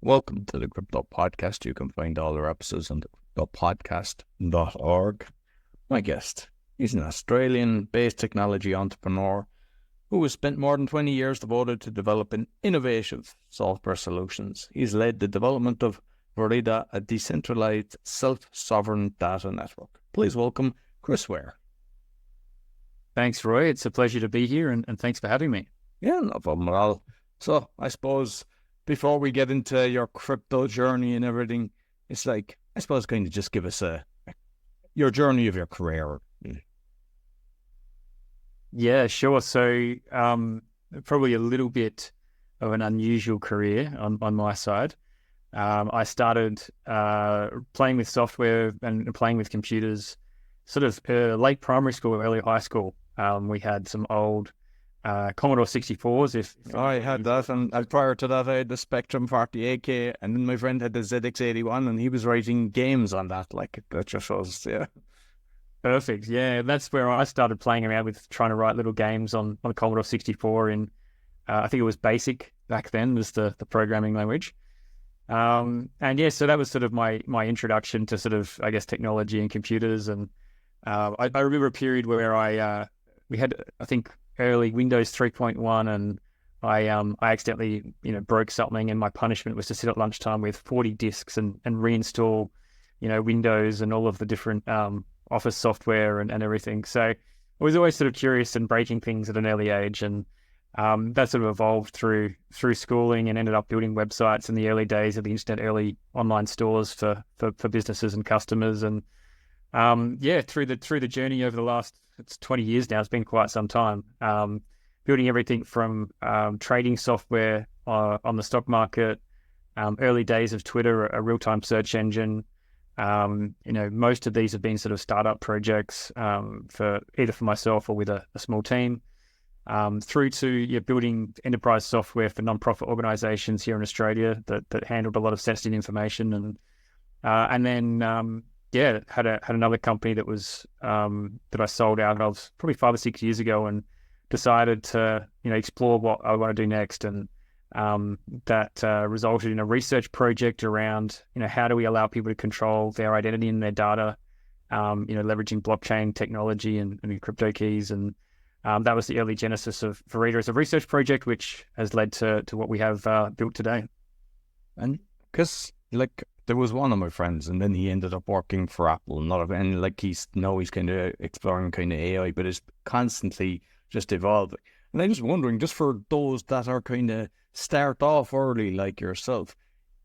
Welcome to the Crypto Podcast. You can find all our episodes on thecryptopodcast.org. My guest, he's an Australian-based technology entrepreneur who has spent more than 20 years devoted to developing innovative software solutions. He's led the development of Verida, a decentralized self-sovereign data network. Please welcome Chris Ware. Thanks, Roy. It's a pleasure to be here, and thanks for having me. Yeah, no problem at all. So I suppose before we get into your crypto journey and everything, it's like, I suppose, kind of just give us your journey of your career. Yeah, sure. So probably a little bit of an unusual career on my side. I started playing with software and playing with computers sort of late primary school, early high school. We had some old Commodore 64s. If I had that, and prior to that I had the Spectrum 48K, and then my friend had the ZX81, and he was writing games on that. Like, that just shows, yeah. Perfect. Yeah, that's where I started playing around with trying to write little games on Commodore 64 in, I think it was BASIC back then was the programming language. And yeah, so that was sort of my introduction to sort of, I guess, technology and computers. And I remember a period where we had, I think, early Windows 3.1, and I accidentally broke something, and my punishment was to sit at lunchtime with 40 disks and reinstall Windows and all of the different Office software and everything. So I was always sort of curious and breaking things at an early age, and that sort of evolved through schooling and ended up building websites in the early days of the internet, early online stores for businesses and customers. And through the journey over the last, it's 20 years now, it's been quite some time, building everything from trading software on the stock market, early days of Twitter, a real-time search engine. Most of these have been sort of startup projects for either for myself or with a small team, through to building enterprise software for non-profit organizations here in Australia that handled a lot of sensitive information, and then had another company that was that I sold out of probably 5 or 6 years ago, and decided to explore what I want to do next, and that resulted in a research project around how do we allow people to control their identity and their data, leveraging blockchain technology and crypto keys, and that was the early genesis of Verida as a research project, which has led to what we have built today. And because there was one of my friends, and then he ended up working for Apple. And he's kind of exploring kind of AI, but it's constantly just evolving. And I'm just wondering, just for those that are kind of start off early like yourself,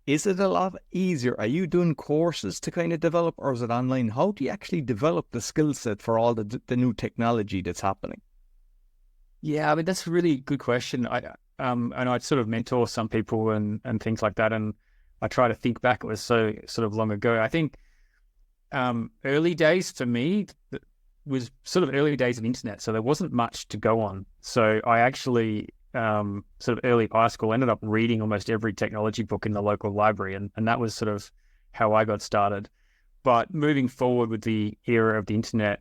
is it a lot easier? Are you doing courses to kind of develop, or is it online? How do you actually develop the skill set for all the new technology that's happening? Yeah, I mean, that's a really good question. And I sort of mentor some people and things like that, and I try to think back. It was so sort of long ago. I think early days for me was sort of early days of internet, so there wasn't much to go on. So I actually sort of early high school ended up reading almost every technology book in the local library, and that was sort of how I got started. But moving forward with the era of the internet,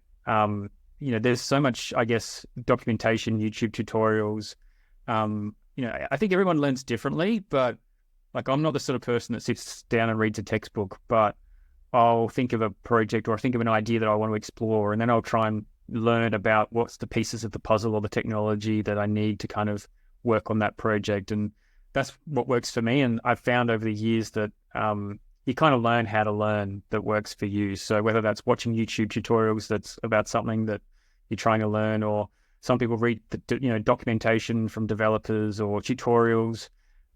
there's so much, I guess, documentation, YouTube tutorials. I think everyone learns differently, but like, I'm not the sort of person that sits down and reads a textbook, but I'll think of a project or think of an idea that I want to explore, and then I'll try and learn about what's the pieces of the puzzle or the technology that I need to kind of work on that project. And that's what works for me. And I've found over the years that you kind of learn how to learn that works for you. So whether that's watching YouTube tutorials that's about something that you're trying to learn, or some people read the documentation from developers or tutorials.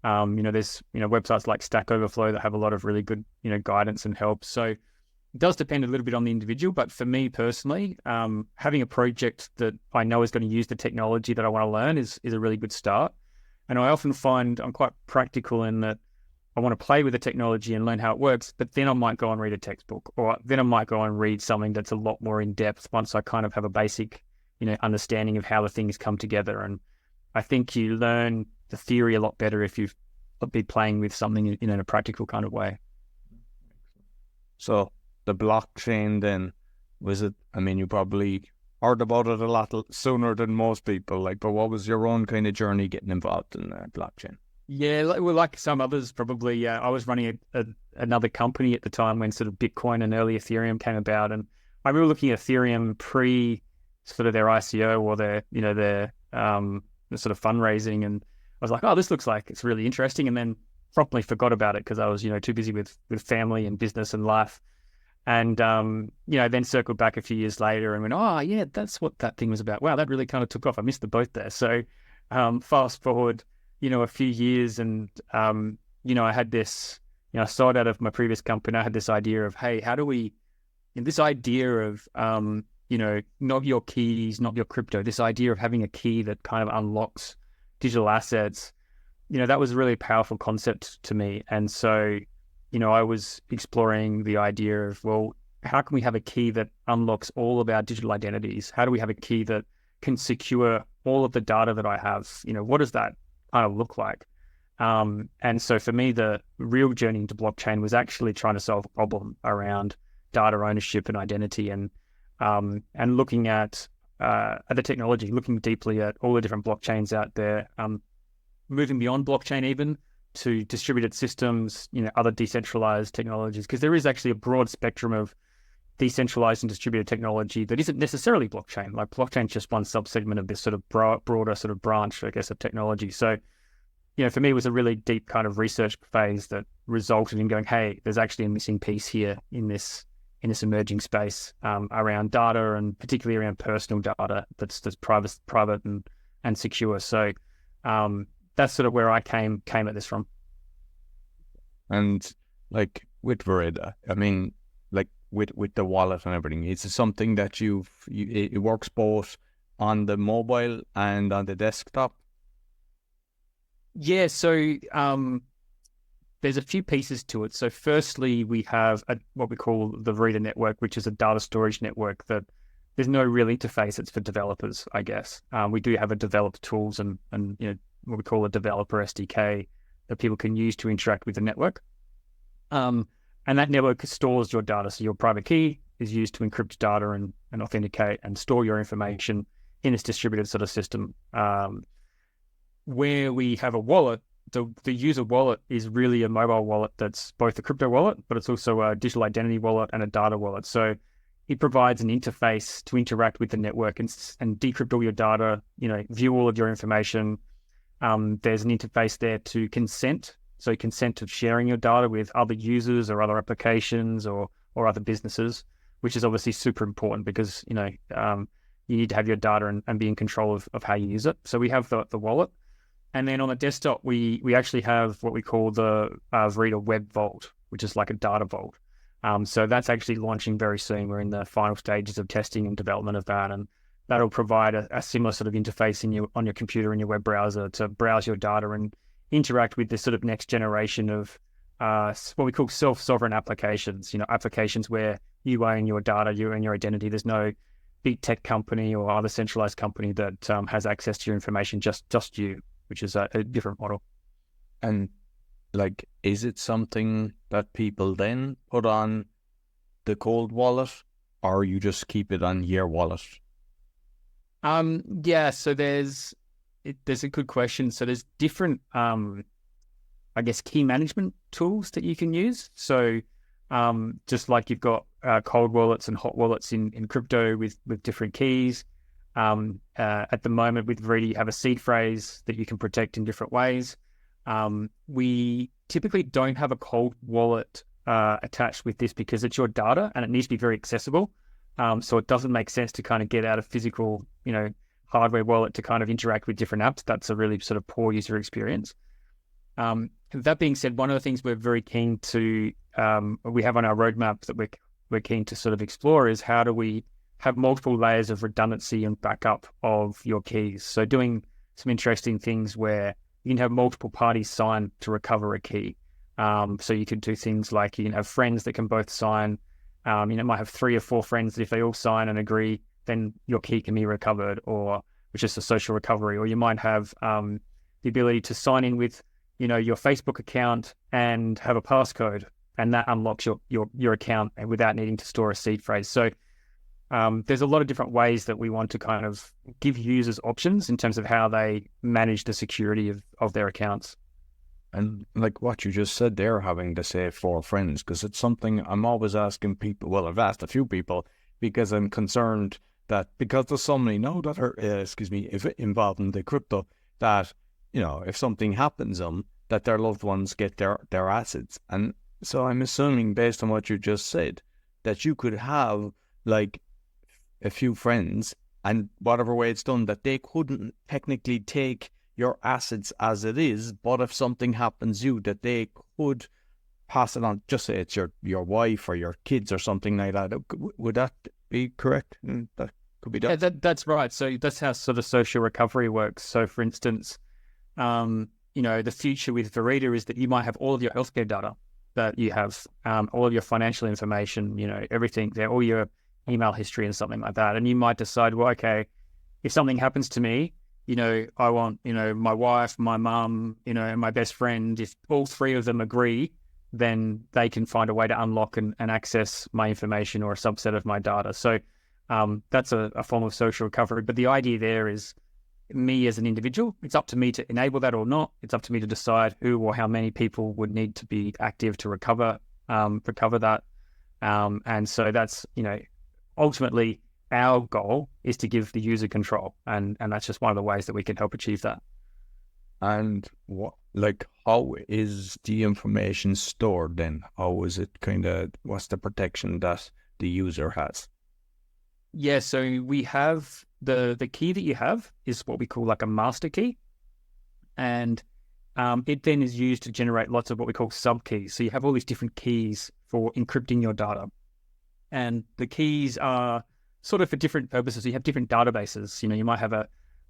There's websites like Stack Overflow that have a lot of really good guidance and help. So it does depend a little bit on the individual, but for me personally, having a project that I know is going to use the technology that I want to learn is a really good start. And I often find I'm quite practical in that I want to play with the technology and learn how it works, but then I might go and read a textbook, or then I might go and read something that's a lot more in depth once I kind of have a basic understanding of how the things come together. And I think you learn the theory a lot better if you've been playing with something in a practical kind of way. So the blockchain then, was it, I mean, you probably heard about it a lot sooner than most people, but what was your own kind of journey getting involved in blockchain? Yeah, well, like some others, probably. I was running another company at the time when sort of Bitcoin and early Ethereum came about, and I remember looking at Ethereum pre sort of their ICO or their sort of fundraising, and I was like, oh, this looks like it's really interesting, and then promptly forgot about it because I was too busy with family and business and life, and then circled back a few years later and went, oh yeah, that's what that thing was about. Wow, that really kind of took off. I missed the boat there. So fast forward a few years, and I had this, I started out of my previous company. I had this idea of, hey, how do we, this idea of, not your keys, not your crypto, this idea of having a key that kind of unlocks digital assets, that was a really powerful concept to me. And so, I was exploring the idea of, well, how can we have a key that unlocks all of our digital identities? How do we have a key that can secure all of the data that I have? What does that kind of look like? And so for me, the real journey into blockchain was actually trying to solve a problem around data ownership and identity, and looking at the technology, looking deeply at all the different blockchains out there, moving beyond blockchain even to distributed systems, other decentralized technologies, because there is actually a broad spectrum of decentralized and distributed technology that isn't necessarily blockchain. Like blockchain is just one subsegment of this sort of broader sort of branch, I guess, of technology. So, for me, it was a really deep kind of research phase that resulted in going, hey, there's actually a missing piece here in this emerging space around data, and particularly around personal data that's private and secure. So that's sort of where I came at this from. And like with Verida, I mean, like with the wallet and everything, is it something that it works both on the mobile and on the desktop? Yeah, so there's a few pieces to it. So firstly, we have what we call the Verida network, which is a data storage network that there's no real interface. It's for developers, I guess. We do have a developer tools and what we call a developer SDK that people can use to interact with the network. And that network stores your data. So your private key is used to encrypt data and authenticate and store your information in this distributed sort of system. Where we have a wallet, the user wallet is really a mobile wallet that's both a crypto wallet, but it's also a digital identity wallet and a data wallet. So it provides an interface to interact with the network and decrypt all your data, view all of your information. There's an interface there to consent. So consent to sharing your data with other users or other applications or other businesses, which is obviously super important because, you need to have your data and be in control of how you use it. So we have the wallet. And then on the desktop, we actually have what we call the Verida Web Vault, which is like a data vault. So that's actually launching very soon. We're in the final stages of testing and development of that, and that'll provide a similar sort of interface on your computer and your web browser to browse your data and interact with this sort of next generation of what we call self-sovereign applications. Applications where you own your data, you own your identity. There's no big tech company or other centralized company that has access to your information, just you, which is a different model. And like, is it something that people then put on the Cold Wallet, or you just keep it on your wallet? Yeah, so there's a good question. So there's different, I guess, key management tools that you can use. So just like you've got cold wallets and hot wallets in crypto with different keys. At the moment with Verida, you have a seed phrase that you can protect in different ways. We typically don't have a cold wallet attached with this because it's your data and it needs to be very accessible. So it doesn't make sense to kind of get out a physical, hardware wallet to kind of interact with different apps. That's a really sort of poor user experience. That being said, one of the things we're very keen to, we have on our roadmap that we're keen to sort of explore is how do we have multiple layers of redundancy and backup of your keys. So doing some interesting things where you can have multiple parties sign to recover a key. So you could do things like you can have friends that can both sign. Might have 3 or 4 friends that if they all sign and agree, then your key can be recovered, or which is a social recovery. Or you might have the ability to sign in with, your Facebook account and have a passcode, and that unlocks your account without needing to store a seed phrase. So there's a lot of different ways that we want to kind of give users options in terms of how they manage the security of their accounts. And like what you just said there, having to say 4 friends, because it's something I'm always asking people. Well, I've asked a few people because I'm concerned that because there's so many now that are, if involved in the crypto, that, if something happens to them, that their loved ones get their assets. And so I'm assuming, based on what you just said, that you could have like a few friends, and whatever way it's done, that they couldn't technically take your assets as it is, but if something happens to you, that they could pass it on. Just say it's your wife or your kids or something like that. Would that be correct? That could be done. Yeah, that's right. So that's how sort of social recovery works. So for instance, the future with Verida is that you might have all of your healthcare data, that you have all of your financial information, everything there, all your email history and something like that. And you might decide, well, okay, if something happens to me, I want, my wife, my mum, and my best friend, if all 3 of them agree, then they can find a way to unlock and access my information or a subset of my data. So that's a form of social recovery. But the idea there is me as an individual. It's up to me to enable that or not. It's up to me to decide who or how many people would need to be active to recover that. And so that's, ultimately our goal is to give the user control. And that's just one of the ways that we can help achieve that. And how is the information stored then? How is it what's the protection that the user has? Yeah, so we have the key that you have is what we call like a master key. And it then is used to generate lots of what we call subkeys. So you have all these different keys for encrypting your data. And the keys are sort of for different purposes. You have different databases. You might have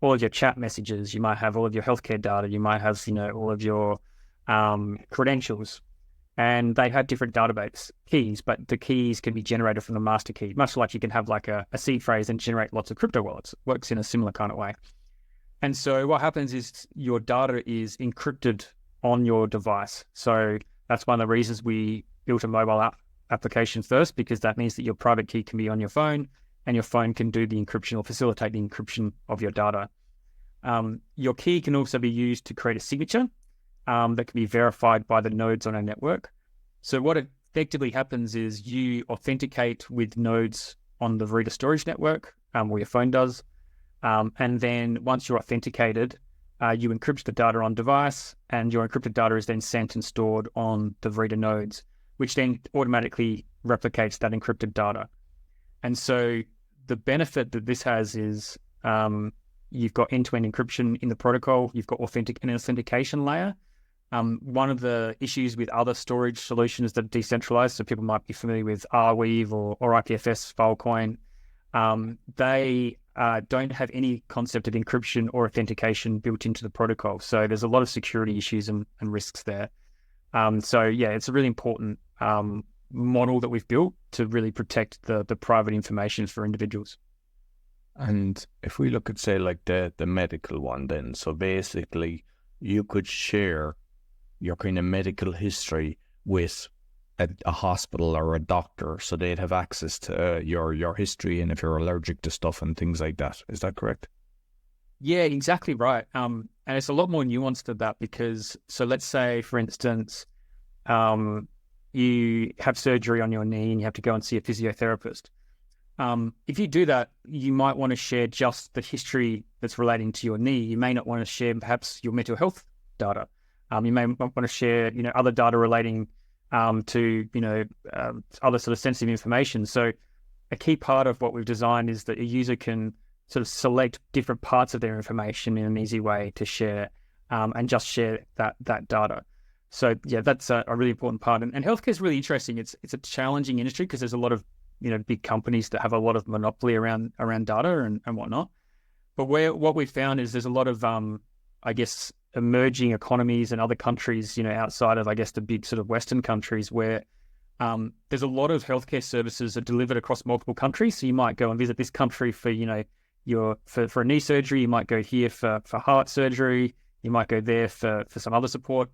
all of your chat messages. You might have all of your healthcare data. You might have, all of your credentials. And they have different database keys, but the keys can be generated from the master key, much like you can have like a seed phrase and generate lots of crypto wallets. It works in a similar kind of way. And so what happens is your data is encrypted on your device. So that's one of the reasons we built a mobile application first, because that means that your private key can be on your phone and your phone can do the encryption or facilitate the encryption of your data. Your key can also be used to create a signature that can be verified by the nodes on a network. So what effectively happens is you authenticate with nodes on the Verida storage network, or your phone does. And then once you're authenticated, you encrypt the data on device, and your encrypted data is then sent and stored on the Verida nodes, which then automatically replicates that encrypted data. And so the benefit that this has is you've got end-to-end encryption in the protocol, you've got an authentication layer. One of the issues with other storage solutions that are decentralized, so people might be familiar with Arweave or IPFS Filecoin, they don't have any concept of encryption or authentication built into the protocol. So there's a lot of security issues and risks there. So yeah, it's a really important model that we've built to really protect the private information for individuals. And if we look at, say, like the medical one then, so basically you could share your kind of medical history with a hospital or a doctor, so they'd have access to your history, and if you're allergic to stuff and things like that. Is that correct? Yeah, exactly right. And it's a lot more nuanced than that, because, so let's say, for instance, you have surgery on your knee and you have to go and see a physiotherapist. If you do that, you might want to share just the history that's relating to your knee. You may not want to share perhaps your mental health data. You may want to share, other data relating to, other sort of sensitive information. So a key part of what we've designed is that a user can sort of select different parts of their information in an easy way to share, and just share that data. So yeah, that's a really important part. And healthcare is really interesting. It's a challenging industry because there's a lot of big companies that have a lot of monopoly around data and whatnot. But what we've found is there's a lot of emerging economies and other countries, outside of the big sort of Western countries, where there's a lot of healthcare services that are delivered across multiple countries. So you might go and visit this country for for a knee surgery. You might go here for heart surgery. You might go there for some other support.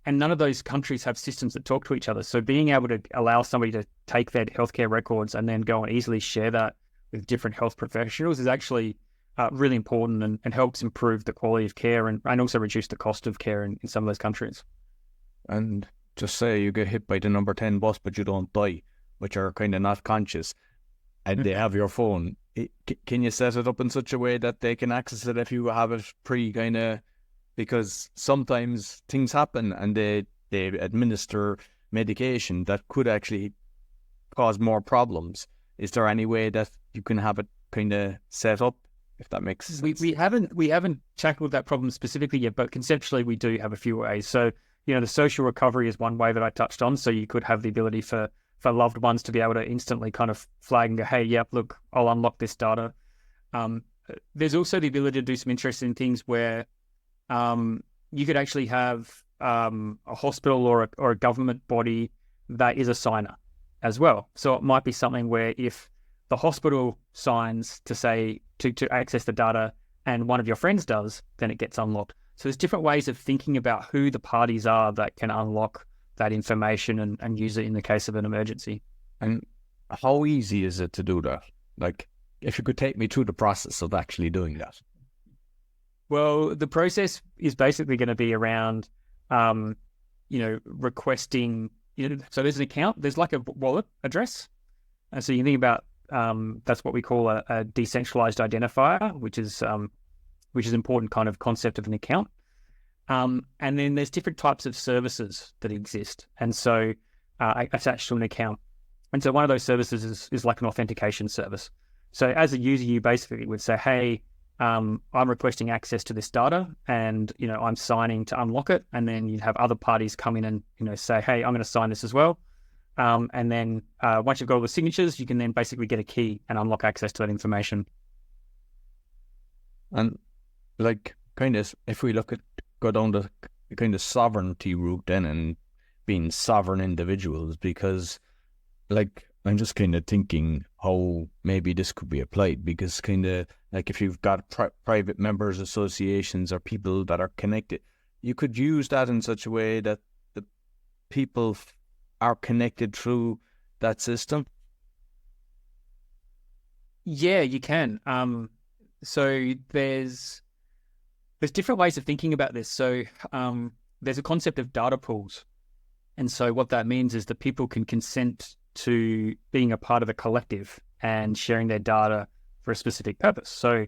And none of those countries have systems that talk to each other. So being able to allow somebody to take their healthcare records and then go and easily share that with different health professionals is actually really important and helps improve the quality of care and also reduce the cost of care in some of those countries. And just say you get hit by the number 10 bus, but you don't die, but you're kind of not conscious, and they have your phone. Can you set it up in such a way that they can access it if you have it kind of, because sometimes things happen and they administer medication that could actually cause more problems. Is there any way that you can have it kind of set up, if that makes sense? We haven't tackled that problem specifically yet, but conceptually we do have a few ways. So, the social recovery is one way that I touched on. So you could have the ability for loved ones to be able to instantly kind of flag and go, hey, yep, look, I'll unlock this data. There's also the ability to do some interesting things where you could actually have a hospital or a government body that is a signer as well. So it might be something where if the hospital signs to say to access the data and one of your friends does, then it gets unlocked. So there's different ways of thinking about who the parties are that can unlock that information and use it in the case of an emergency. And how easy is it to do that? Like, if you could take me through the process of actually doing that. Well, the process is basically going to be around, requesting, so there's an account, there's like a wallet address. And so you think about, that's what we call a decentralized identifier, which is an important kind of concept of an account. And then there's different types of services that exist. And so attached to an account. And so one of those services is like an authentication service. So as a user, you basically would say, hey, I'm requesting access to this data and, I'm signing to unlock it. And then you'd have other parties come in and, say, hey, I'm going to sign this as well. And then once you've got all the signatures, you can then basically get a key and unlock access to that information. And like, kind of, if we go down the kind of sovereignty route then and being sovereign individuals, because like, I'm just kind of thinking how maybe this could be applied, because kind of like if you've got private members associations or people that are connected, you could use that in such a way that the people are connected through that system. Yeah, you can. So there's different ways of thinking about this. So there's a concept of data pools. And so what that means is that people can consent to being a part of a collective and sharing their data for a specific purpose. So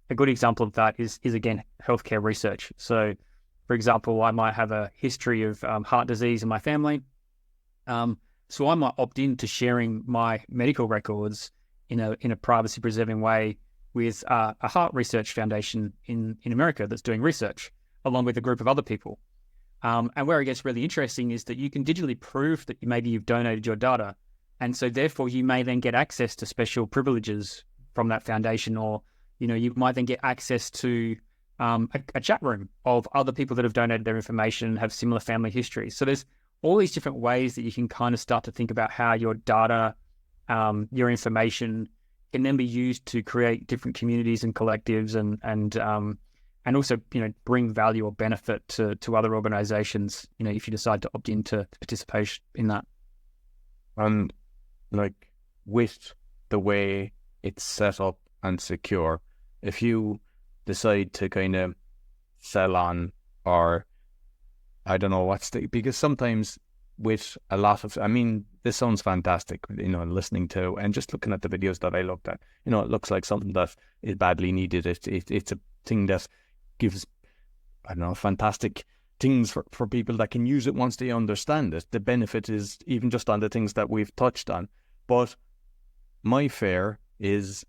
a good example of that is again, healthcare research. So for example, I might have a history of heart disease in my family. So I might opt in to sharing my medical records in a privacy preserving way with a heart research foundation in America that's doing research along with a group of other people. And where it gets really interesting is that you can digitally prove that maybe you've donated your data. And so therefore you may then get access to special privileges from that foundation, or, you might then get access to a chat room of other people that have donated their information and have similar family histories. So there's all these different ways that you can kind of start to think about how your data, your information can then be used to create different communities and collectives and also, bring value or benefit to other organizations, if you decide to opt into participation in that. And like with the way it's set up and secure, if you decide to kind of sell on, or I don't know because sometimes with a lot of, this sounds fantastic, listening to and just looking at the videos that I looked at, it looks like something that is badly needed. It's a thing that gives, fantastic things for people that can use it once they understand it. The benefit is even just on the things that we've touched on. But my fear is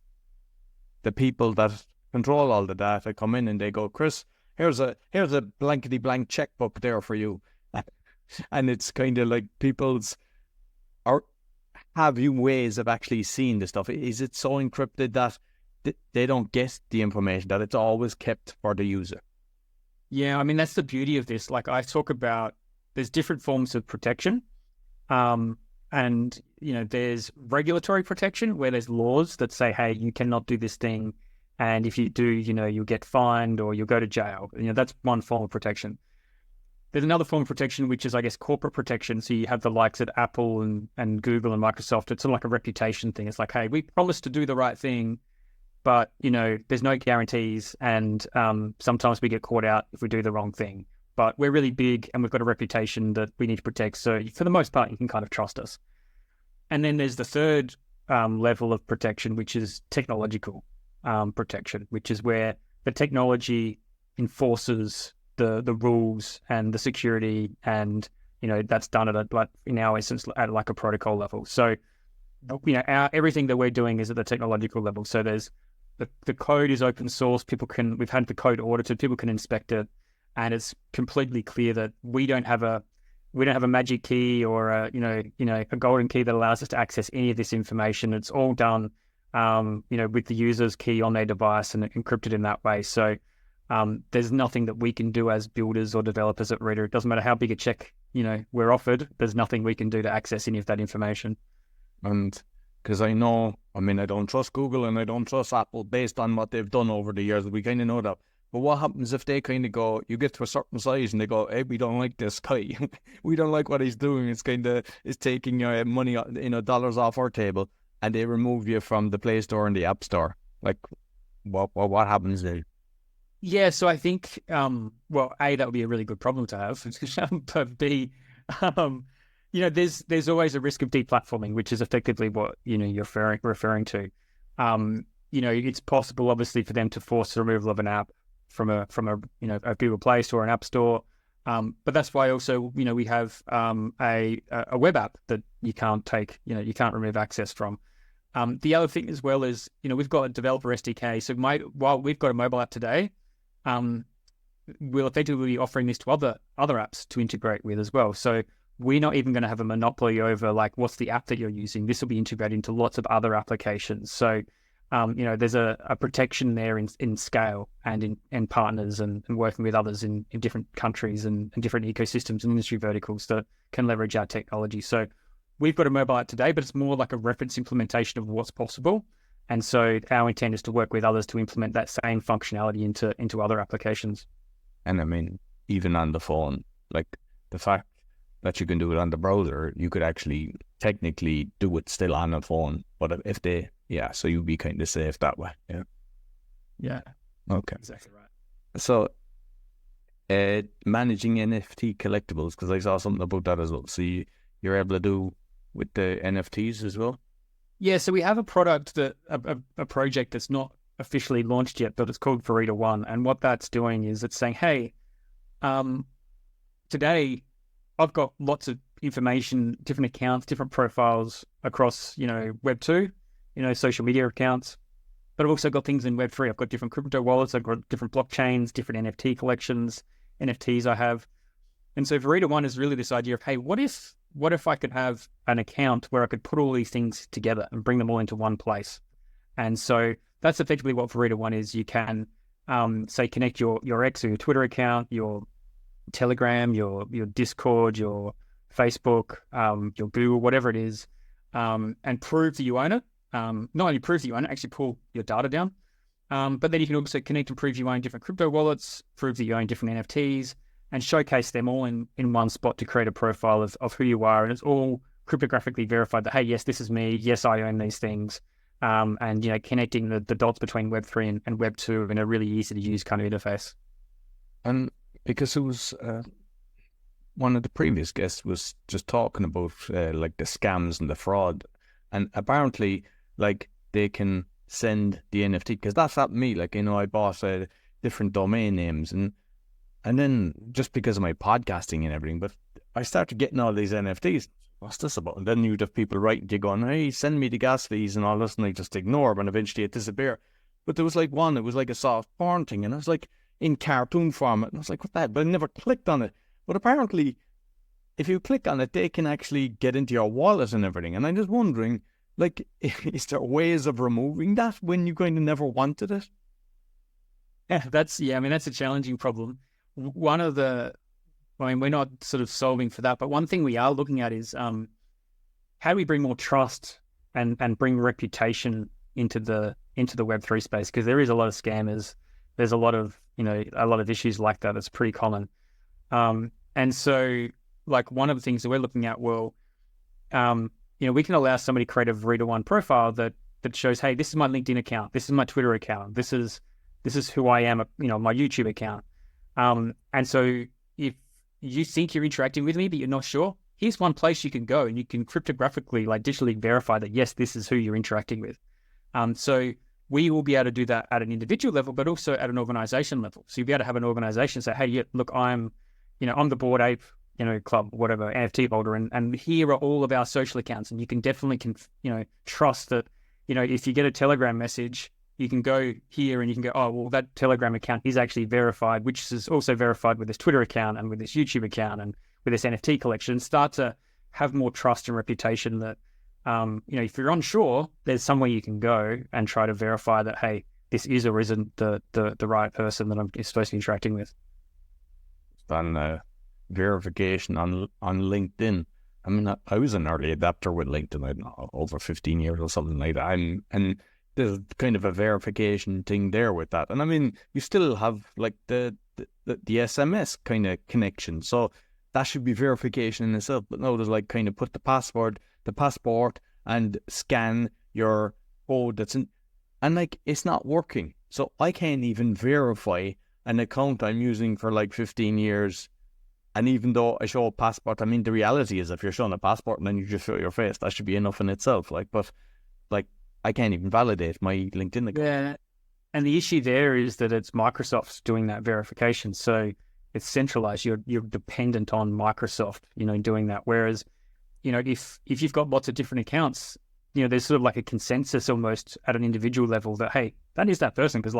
the people that control all the data come in and they go, Chris, here's a blankety blank checkbook there for you. And it's kind of like have you ways of actually seeing this stuff? Is it so encrypted that they don't get the information, that it's always kept for the user? Yeah, that's the beauty of this. Like I talk about, there's different forms of protection. And, there's regulatory protection where there's laws that say, hey, you cannot do this thing. And if you do, you'll get fined or you'll go to jail. That's one form of protection. There's another form of protection, which is, I guess, corporate protection. So you have the likes of Apple and Google and Microsoft. It's sort of like a reputation thing. It's like, hey, we promised to do the right thing, but there's no guarantees, and sometimes we get caught out if we do the wrong thing. But we're really big, and we've got a reputation that we need to protect. So for the most part, you can kind of trust us. And then there's the third level of protection, which is technological protection, which is where the technology enforces the rules and the security, and that's done in our essence at like a protocol level. So everything that we're doing is at the technological level. So there's the code is open source. We've had the code audited. People can inspect it, and it's completely clear that we don't have a magic key or a golden key that allows us to access any of this information. It's all done with the user's key on their device and encrypted in that way. So there's nothing that we can do as builders or developers at Verida. It doesn't matter how big a check we're offered. There's nothing we can do to access any of that information. And because I don't trust Google and I don't trust Apple based on what they've done over the years. We kind of know that. But what happens if they kind of go, you get to a certain size and they go, hey, we don't like this guy. We don't like what he's doing. It's taking your money, dollars off our table, and they remove you from the Play Store and the App Store. Like, what happens there? Yeah, so I think, A, that would be a really good problem to have. But B, there's always a risk of deplatforming, which is effectively what you're referring to. It's possible, obviously, for them to force the removal of an app from a Google Play Store, an App Store. But that's why also we have a web app that you can't take, you can't remove access from. The other thing as well is we've got a developer SDK. So while we've got a mobile app today, we'll effectively be offering this to other apps to integrate with as well. So we're not even going to have a monopoly over like what's the app that you're using. This will be integrated into lots of other applications. So there's a protection there in scale and in partners and working with others in different countries and different ecosystems and industry verticals that can leverage our technology. So we've got a mobile app today, but it's more like a reference implementation of what's possible. And so our intent is to work with others to implement that same functionality into other applications. And even on the phone, like the fact that you can do it on the browser, you could actually technically do it still on a phone. But so you'd be kind of safe that way. Yeah. Yeah. Okay. Exactly right. So, managing NFT collectibles, because I saw something about that as well. So you're able to do with the NFTs as well? Yeah. So we have a product a project that's not officially launched yet, but it's called Verida.mins. And what that's doing is it's saying, hey, today I've got lots of information, different accounts, different profiles across, Web 2, social media accounts, but I've also got things in Web 3. I've got different crypto wallets. I've got different blockchains, different NFT collections, NFTs I have. And so Verida.mins is really this idea of, hey, what if I could have an account where I could put all these things together and bring them all into one place? And so that's effectively what Verida.mins is. You can, say, connect your X or your Twitter account, your Telegram, your Discord, your Facebook, your Google, whatever it is, and prove that you own it. Not only prove that you own it, actually pull your data down. But then you can also connect and prove you own different crypto wallets, prove that you own different NFTs, and showcase them all in one spot to create a profile of who you are. And it's all cryptographically verified that, hey, yes, this is me. Yes, I own these things. And, connecting the dots between Web 3 and Web 2 in a really easy to use kind of interface. And because it was one of the previous guests was just talking about like the scams and the fraud, and apparently like they can send the NFT, because that's happened to me. Like, I bought different domain names and then just because of my podcasting and everything, but I started getting all these NFTs. What's this about? And then you'd have people writing you going, hey, send me the gas fees and all this, and I just ignore them, and eventually it disappear. But there was like one, it was like a soft porn thing, and I was like in cartoon format, and I was like, what the heck? But I never clicked on it. But apparently, if you click on it, they can actually get into your wallet and everything. And I'm just wondering, like, is there ways of removing that when you kind of never wanted it? Yeah, that's a challenging problem. We're not sort of solving for that, but one thing we are looking at is how do we bring more trust and bring reputation into the Web3 space? Because there is a lot of scammers. There's a lot of issues like that. That's pretty common. And so, like, one of the things that we're looking at, we can allow somebody to create a Verida.mins profile that that shows, hey, this is my LinkedIn account, this is my Twitter account, this is who I am, my YouTube account. And so if you think you're interacting with me, but you're not sure, here's one place you can go and you can cryptographically, like digitally verify that, yes, this is who you're interacting with. So we will be able to do that at an individual level, but also at an organization level. So you'll be able to have an organization say, hey, yeah, look, I'm the Bored Ape, club, whatever, NFT holder, and here are all of our social accounts. And you can definitely, trust that, if you get a Telegram message, you can go here and you can go, oh, well, that Telegram account is actually verified, which is also verified with this Twitter account and with this YouTube account and with this NFT collection. Start to have more trust and reputation that, if you're unsure, there's somewhere you can go and try to verify that, hey, this is or isn't the right person that I'm supposed to be interacting with. On verification on LinkedIn. I mean, I was an early adapter with LinkedIn, I don't know, over 15 years or something like that. And there's kind of a verification thing there with that. And I mean, you still have like the SMS kind of connection. So that should be verification in itself. But no, there's like kind of put the passport, and scan your code that's in, and like it's not working. So I can't even verify an account I'm using for like 15 years. And even though I show a passport, I mean, the reality is if you're showing a passport and then you just show your face, that should be enough in itself. But I can't even validate my LinkedIn account. Yeah. And the issue there is that it's Microsoft's doing that verification. So it's centralized. You're dependent on Microsoft, doing that. Whereas, if you've got lots of different accounts, there's sort of like a consensus almost at an individual level that, hey, that is that person. Because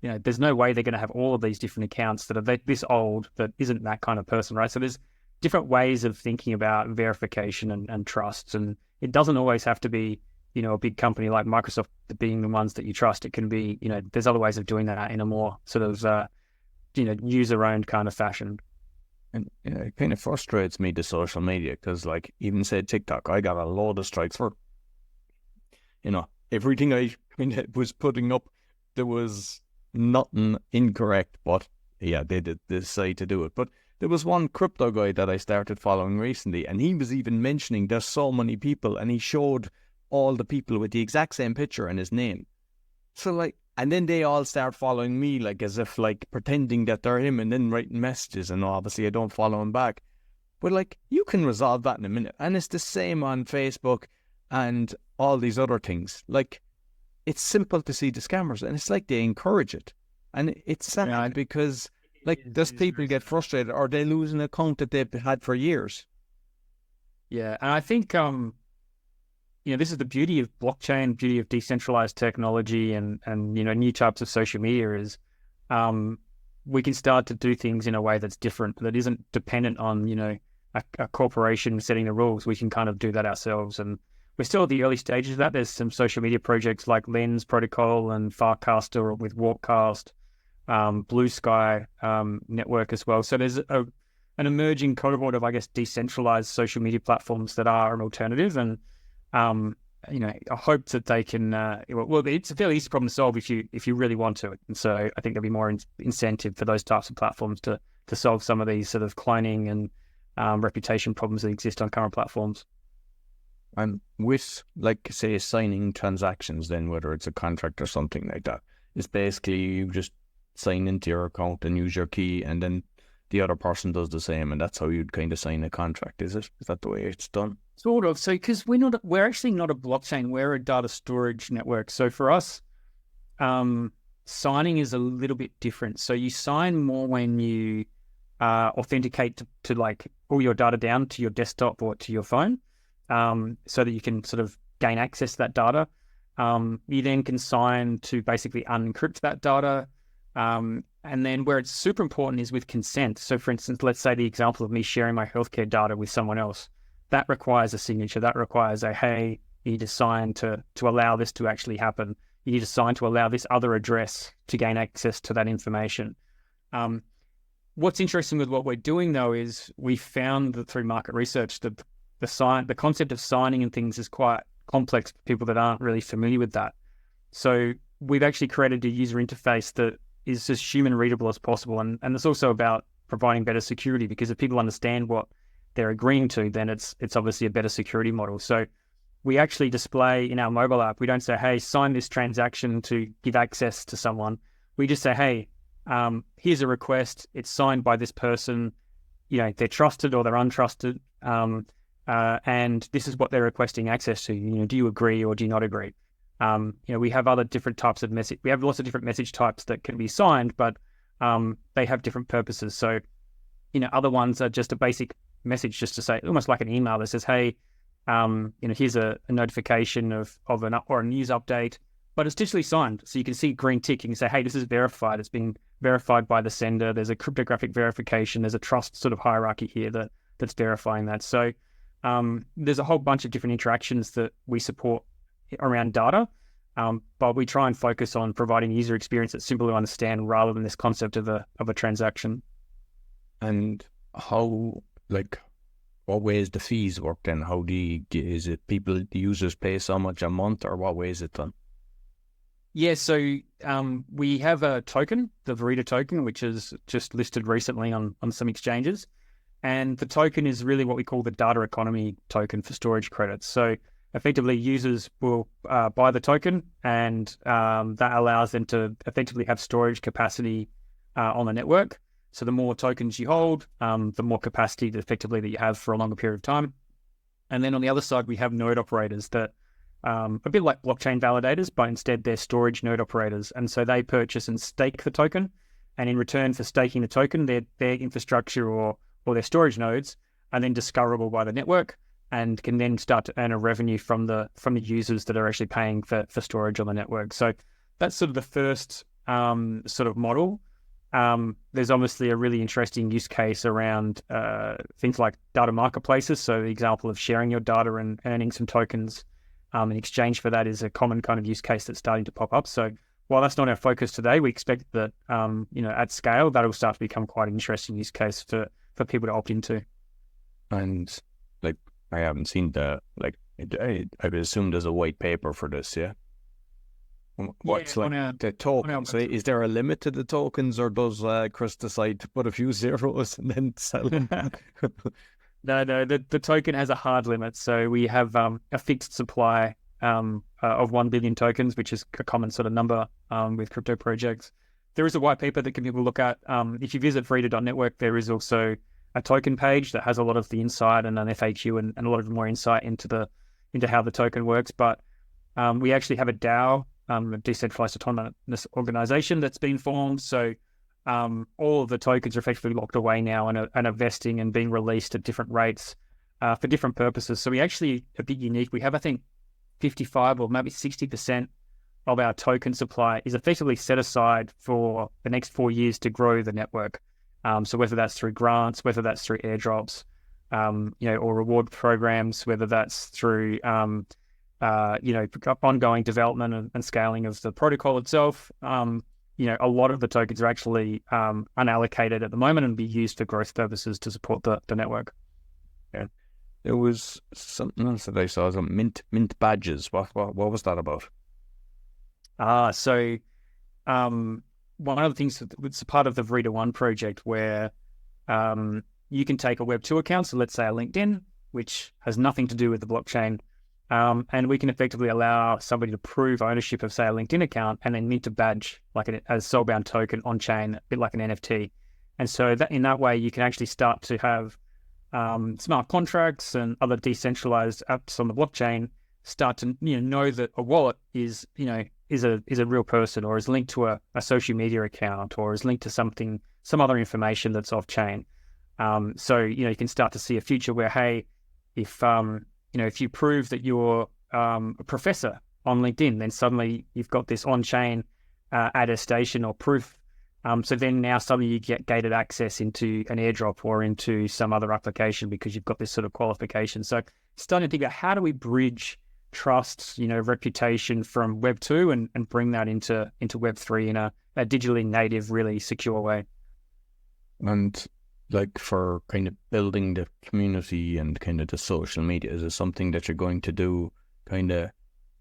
there's no way they're going to have all of these different accounts that are this old that isn't that kind of person, right? So there's different ways of thinking about verification and trust. And it doesn't always have to be, a big company like Microsoft being the ones that you trust. It can be, there's other ways of doing that in a more sort of, user-owned kind of fashion. And it kind of frustrates me, the social media, because like even say TikTok, I got a load of strikes for, everything I was putting up, there was nothing incorrect, but yeah, they did decide to do it. But there was one crypto guy that I started following recently, and he was even mentioning there's so many people, and he showed all the people with the exact same picture and his name. So and then they all start following me, like as if like pretending that they're him, and then writing messages, and obviously I don't follow him back. But you can resolve that in a minute, and it's the same on Facebook and all these other things. It's simple to see the scammers, and it's like they encourage it. And it's sad because those people get frustrated, or they lose an account that they've had for years. Yeah, and I think this is the beauty of blockchain, beauty of decentralized technology, and new types of social media is we can start to do things in a way that's different, that isn't dependent on a corporation setting the rules. We can kind of do that ourselves, and we're still at the early stages of that. There's some social media projects like Lens Protocol and Farcaster with Warpcast, Blue Sky network as well. So there's an emerging cohort of, I guess, decentralized social media platforms that are an alternative. And I hope that they can. It's a fairly easy problem to solve if you really want to. And so I think there'll be more incentive for those types of platforms to solve some of these sort of cloning and reputation problems that exist on current platforms. And with, say, signing transactions, then whether it's a contract or something like that, it's basically you just sign into your account and use your key, and then the other person does the same, and that's how you'd kind of sign a contract, is it? Is that the way it's done? Sort of. So, because we're actually not a blockchain, we're a data storage network. So for us, signing is a little bit different. So you sign more when you authenticate to pull your data down to your desktop or to your phone, so that you can sort of gain access to that data. You then can sign to basically unencrypt that data. And then where it's super important is with consent. So for instance, let's say the example of me sharing my healthcare data with someone else, that requires a signature. That requires hey, you need to sign to allow this to actually happen. You need to sign to allow this other address to gain access to that information. What's interesting with what we're doing though is we found that through market research that the concept of signing and things is quite complex for people that aren't really familiar with that. So we've actually created a user interface that is as human readable as possible. And it's also about providing better security, because if people understand what they're agreeing to, then it's obviously a better security model. So we actually display in our mobile app. We don't say, hey, sign this transaction to give access to someone. We just say, hey, here's a request. It's signed by this person. They're trusted or they're untrusted. And this is what they're requesting access to. Do you agree or do you not agree? We have other different types of message. We have lots of different message types that can be signed, but they have different purposes. So, other ones are just a basic message, just to say, almost like an email that says, hey, here's a notification of a news update, but it's digitally signed. So you can see green tick. You can say, hey, this is verified. It's been verified by the sender. There's a cryptographic verification. There's a trust sort of hierarchy here that's verifying that. So there's a whole bunch of different interactions that we support around data, but we try and focus on providing user experience that's simple to understand rather than this concept of a transaction. And how, what way is the fees work then? How is it the users pay so much a month, or what way is it done? Yeah, so we have a token, the Verida token, which is just listed recently on some exchanges. And the token is really what we call the data economy token for storage credits. So effectively, users will buy the token, and that allows them to effectively have storage capacity on the network. So the more tokens you hold, the more capacity effectively that you have for a longer period of time. And then on the other side, we have node operators that a bit like blockchain validators, but instead they're storage node operators. And so they purchase and stake the token. And in return for staking the token, their infrastructure or their storage nodes are then discoverable by the network and can then start to earn a revenue from the users that are actually paying for storage on the network. So that's sort of the first sort of model. There's obviously a really interesting use case around things like data marketplaces. So the example of sharing your data and earning some tokens in exchange for that is a common kind of use case that's starting to pop up. So while that's not our focus today, we expect that at scale that'll start to become quite an interesting use case for people to opt into. And I haven't seen I would assume there's a white paper for this, yeah? What's the tokens? Is there a limit to the tokens, or does Chris decide to put a few zeros and then sell them? No, the token has a hard limit. So we have a fixed supply of 1 billion tokens, which is a common sort of number with crypto projects. There is a white paper that people look at. If you visit Verida.network, there is also a token page that has a lot of the insight and an FAQ and a lot of more insight into how the token works. But we actually have a DAO, a decentralized autonomous organization that's been formed. So all of the tokens are effectively locked away now and are vesting and being released at different rates for different purposes. So we actually a bit unique. We have, I think, 55 or maybe 60% of our token supply is effectively set aside for the next 4 years to grow the network. So whether that's through grants, whether that's through airdrops, or reward programs, whether that's through ongoing development and scaling of the protocol itself. A lot of the tokens are actually unallocated at the moment and be used for growth purposes to support the network. Yeah. There was something else that I saw, some mint badges. What was that about? So one of the things that's part of the Verida 1 project where you can take a Web2 account, so let's say a LinkedIn, which has nothing to do with the blockchain, and we can effectively allow somebody to prove ownership of, say, a LinkedIn account and then mint a badge like a soulbound token on chain, a bit like an NFT. And so that in that way, you can actually start to have smart contracts and other decentralized apps on the blockchain start to know that a wallet is a real person, or is linked to a social media account, or is linked to some other information that's off chain. So you can start to see a future where, hey, if you prove that you're a professor on LinkedIn, then suddenly you've got this on-chain attestation or proof. So then now suddenly you get gated access into an airdrop or into some other application because you've got this sort of qualification. So starting to think about how do we bridge trust, reputation from Web 2 and bring that into Web 3 in a digitally native, really secure way. And for kind of building the community and kind of the social media, is it something that you're going to do kind of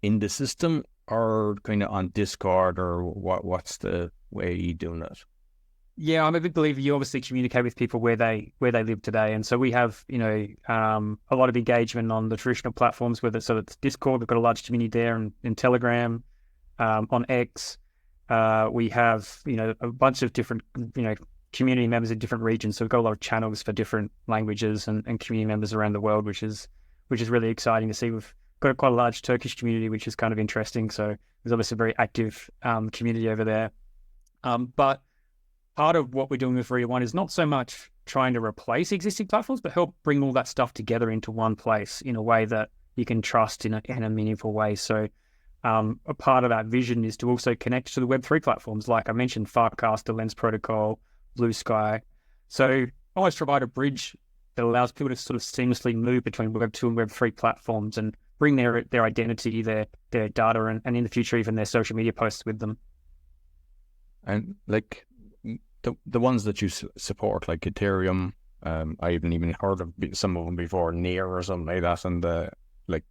in the system or kind of on Discord, or what's the way you doing that? Yeah, I'm a big believer. You obviously communicate with people where they live today, and so we have a lot of engagement on the traditional platforms. Whether it's Discord, we've got a large community there, and in Telegram, on X, we have a bunch of different community members in different regions. So we've got a lot of channels for different languages and community members around the world, which is really exciting to see. We've got quite a large Turkish community, which is kind of interesting. So there's obviously a very active community over there, but part of what we're doing with Verida.mins is not so much trying to replace existing platforms, but help bring all that stuff together into one place in a way that you can trust in a meaningful way. So a part of that vision is to also connect to the Web3 platforms, like I mentioned, Farcast, the Lens Protocol, Blue Sky. So always provide a bridge that allows people to sort of seamlessly move between Web2 and Web3 platforms and bring their identity, their data, and in the future, even their social media posts with them. And like the ones that you support, like Ethereum, I haven't even heard of some of them before, Near or something like that, and like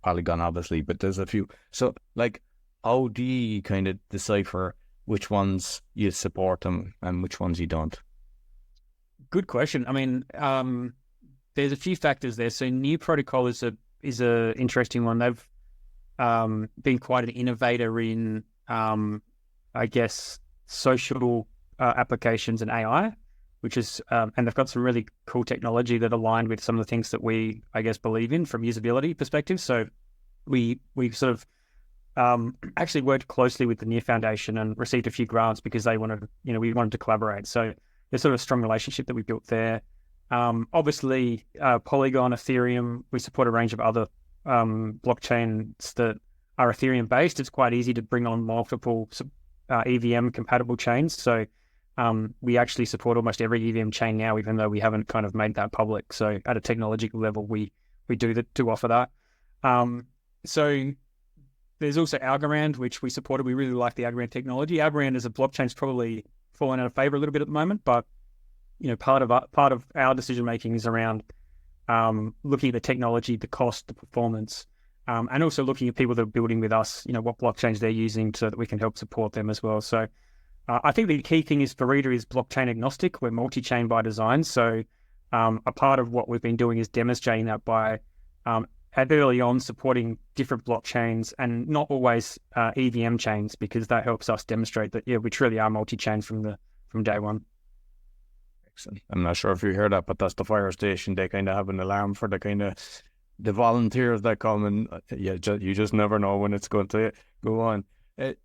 Polygon, obviously, but there's a few. So, like, how do you kind of decipher which ones you support them and which ones you don't? Good question. I mean, there's a few factors there. So, Near Protocol is a interesting one. They've been quite an innovator in, I guess, social applications and AI, which is, and they've got some really cool technology that aligned with some of the things that we, I guess, believe in from usability perspective. So we sort of actually worked closely with the Near Foundation and received a few grants because we wanted to collaborate. So there's sort of a strong relationship that we built there. Obviously, Polygon, Ethereum, we support a range of other blockchains that are Ethereum based. It's quite easy to bring on multiple EVM compatible chains. So we actually support almost every EVM chain now, even though we haven't kind of made that public. So at a technological level, we do offer that. So there's also Algorand, which we supported. We really like the Algorand technology. Algorand as a blockchain is probably fallen out of favor a little bit at the moment, but part of our decision making is around looking at the technology, the cost, the performance, and also looking at people that are building with us. What blockchains they're using so that we can help support them as well. So I think the key thing is Verida is blockchain agnostic. We're multi-chain by design. So a part of what we've been doing is demonstrating that by early on supporting different blockchains and not always EVM chains, because that helps us demonstrate that, we truly are multi-chain from day one. Excellent. I'm not sure if you heard that, but that's the fire station. They kind of have an alarm for the volunteers that come, and you just never know when it's going to go on.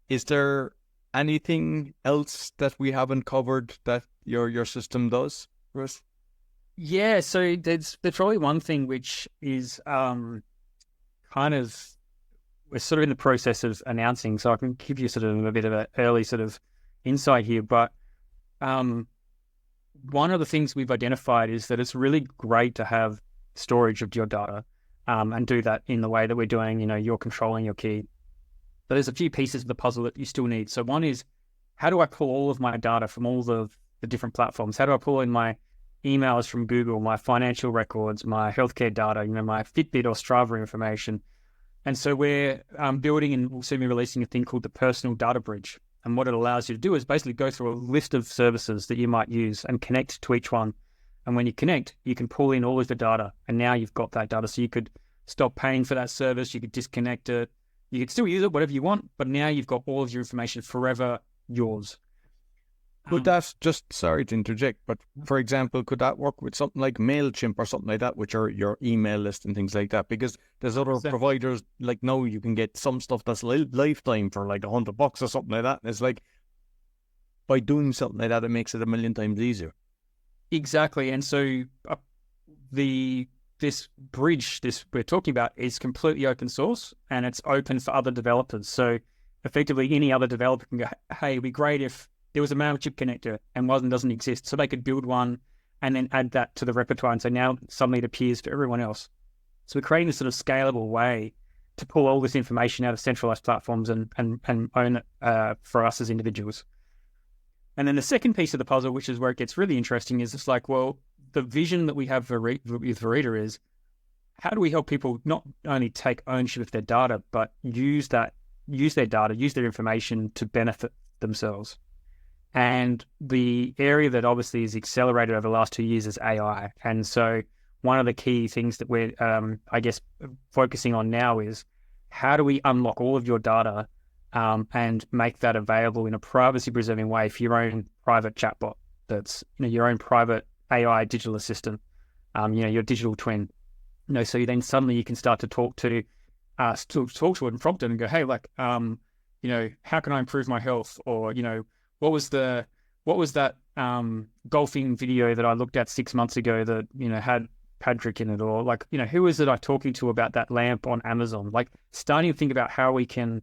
Is there anything else that we haven't covered that your system does, Chris? Yeah, so there's probably one thing which is we're sort of in the process of announcing, so I can give you sort of a bit of an early sort of insight here. But one of the things we've identified is that it's really great to have storage of your data and do that in the way that we're doing. You're controlling your key. But there's a few pieces of the puzzle that you still need. So one is, how do I pull all of my data from all the different platforms? How do I pull in my emails from Google, my financial records, my healthcare data, my Fitbit or Strava information? And so we're building and we'll soon be releasing a thing called the Personal Data Bridge. And what it allows you to do is basically go through a list of services that you might use and connect to each one. And when you connect, you can pull in all of the data. And now you've got that data. So you could stop paying for that service. You could disconnect it. You could still use it, whatever you want. But now you've got all of your information forever yours. Could that, just sorry to interject, but for example, could that work with something like MailChimp or something like that, which are your email list and things like that? Because there's other providers, like now you can get some stuff that's lifetime for like $100 or something like that. And it's like, by doing something like that, it makes it a million times easier. Exactly. And so this bridge, we're talking about, is completely open source and it's open for other developers. So effectively any other developer can go, hey, it'd be great if there was a MailChimp connector and doesn't exist. So they could build one and then add that to the repertoire. And so now suddenly it appears for everyone else. So we're creating this sort of scalable way to pull all this information out of centralized platforms and own it for us as individuals. And then the second piece of the puzzle, which is where it gets really interesting, is it's like, well, the vision that we have with Verida is, how do we help people not only take ownership of their data, but use their data, use their information to benefit themselves? And the area that obviously is accelerated over the last 2 years is AI. And so one of the key things that we're, I guess, focusing on now is how do we unlock all of your data and make that available in a privacy-preserving way for your own private chatbot that's, your own private AI digital assistant, your digital twin. So then suddenly you can start to talk to it and prompt it and go, hey, like, how can I improve my health? Or, what was that golfing video that I looked at 6 months ago that, had Patrick in it? Or like, who is it I talking to about that lamp on Amazon? Like starting to think about how we can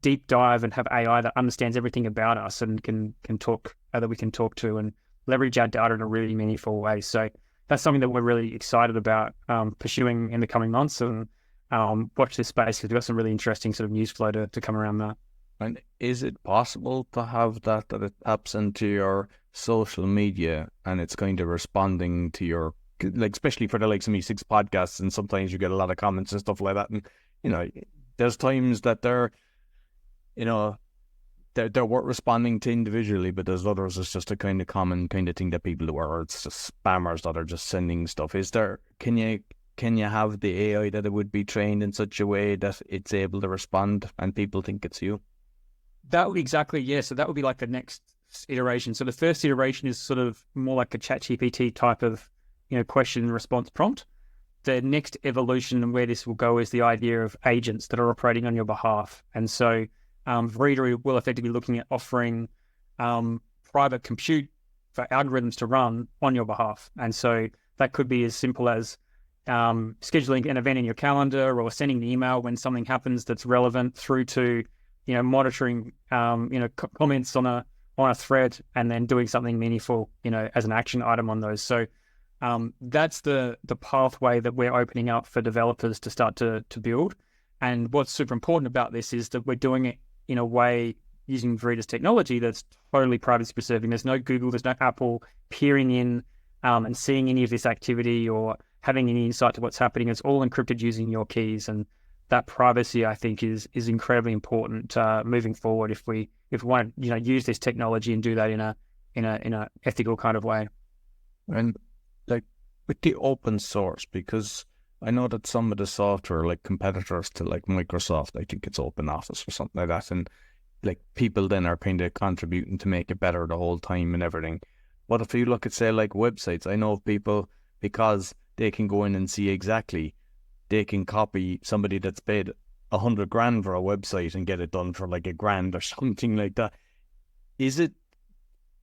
deep dive and have AI that understands everything about us and can talk, that we can talk to and leverage our data in a really meaningful way. So that's something that we're really excited about pursuing in the coming months, and watch this space because we've got some really interesting sort of news flow to come around that. And is it possible to have that it taps into your social media and it's kind of responding to your, like, especially for the likes of me, 6 podcasts, and sometimes you get a lot of comments and stuff like that. And, there's times that they're worth responding to individually, but there's others it's just a kind of common kind of thing that people do, or it's just spammers that are just sending stuff. Can you have the AI that it would be trained in such a way that it's able to respond and people think it's you? That would exactly, yeah. So that would be like the next iteration. So the first iteration is sort of more like a ChatGPT type of, question and response prompt. The next evolution and where this will go is the idea of agents that are operating on your behalf. And so Verida will effectively be looking at offering private compute for algorithms to run on your behalf. And so that could be as simple as scheduling an event in your calendar or sending an email when something happens that's relevant, through to, monitoring, comments on a thread and then doing something meaningful, as an action item on those. So that's the pathway that we're opening up for developers to start to build. And what's super important about this is that we're doing it in a way using Verida's technology that's totally privacy preserving. There's no Google, there's no Apple peering in and seeing any of this activity or having any insight to what's happening. It's all encrypted using your keys, and that privacy, I think, is incredibly important moving forward if we want to use this technology and do that in a ethical kind of way. And like with the open source, because I know that some of the software, like competitors to like Microsoft, I think it's Open Office or something like that, and like people then are kind of contributing to make it better the whole time and everything. But if you look at, say, like websites, I know of people, because they can go in and see exactly, they can copy somebody that's paid $100,000 for a website and get it done for like $1,000 or something like that. Is it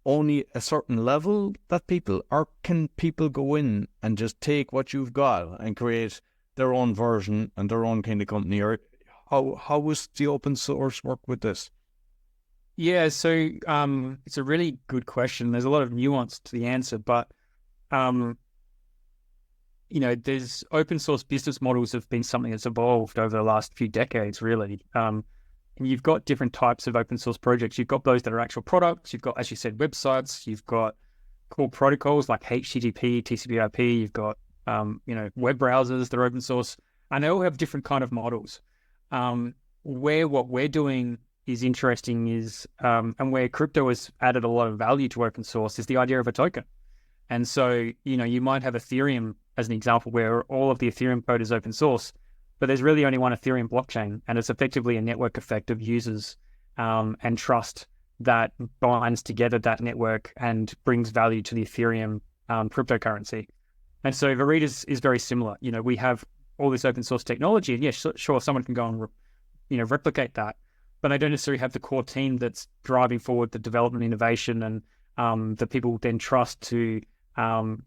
only a certain level that people, or can people go in and just take what you've got and create their own version and their own kind of company? Or how was the open source work with this? Yeah, so it's a really good question. There's a lot of nuance to the answer, but there's open source business models have been something that's evolved over the last few decades, really. And you've got different types of open source projects. You've got those that are actual products. You've got, as you said, websites. You've got core protocols like HTTP, TCP/IP. You've got, web browsers that are open source, and they all have different kind of models. Where what we're doing is interesting is, and where crypto has added a lot of value to open source, is the idea of a token. And so, you might have Ethereum as an example where all of the Ethereum code is open source, but there's really only one Ethereum blockchain, and it's effectively a network effect of users and trust that binds together that network and brings value to the Ethereum cryptocurrency. And so Verida is very similar. We have all this open source technology, and yes, sure, someone can go and replicate that, but I don't necessarily have the core team that's driving forward the development, innovation, and the people then trust to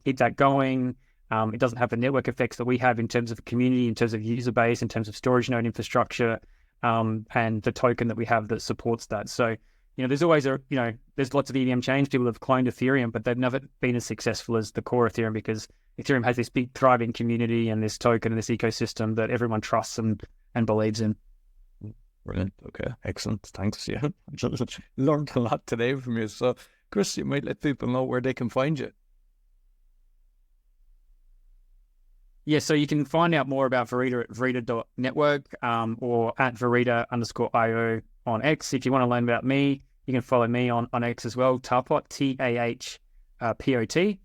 keep that going. It doesn't have the network effects that we have in terms of community, in terms of user base, in terms of storage node infrastructure, and the token that we have that supports that. So, there's always there's lots of EVM chains. People have cloned Ethereum, but they've never been as successful as the core Ethereum, because Ethereum has this big thriving community and this token and this ecosystem that everyone trusts and believes in. Brilliant. Okay. Excellent. Thanks. Yeah. Learned a lot today from you. So, Chris, you might let people know where they can find you. Yeah, so you can find out more about Verida at Verida.network or at Verida_IO on X. If you want to learn about me, You can follow me on X as well, Tahpot, TAHPOT.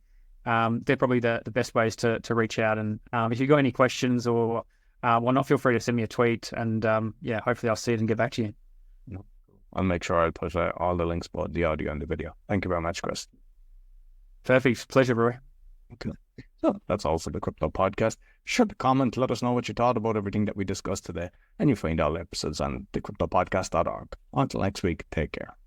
They're probably the best ways to reach out. And if you've got any questions or whatnot, feel free to send me a tweet. And hopefully I'll see it and get back to you. I'll make sure I'll put all the links, both the audio and the video. Thank you very much, Chris. Perfect. Pleasure, Roy. Okay. So that's all for the Crypto Podcast. Be sure to comment, let us know what you thought about everything that we discussed today. And you find all the episodes on thecryptopodcast.org. Until next week, take care.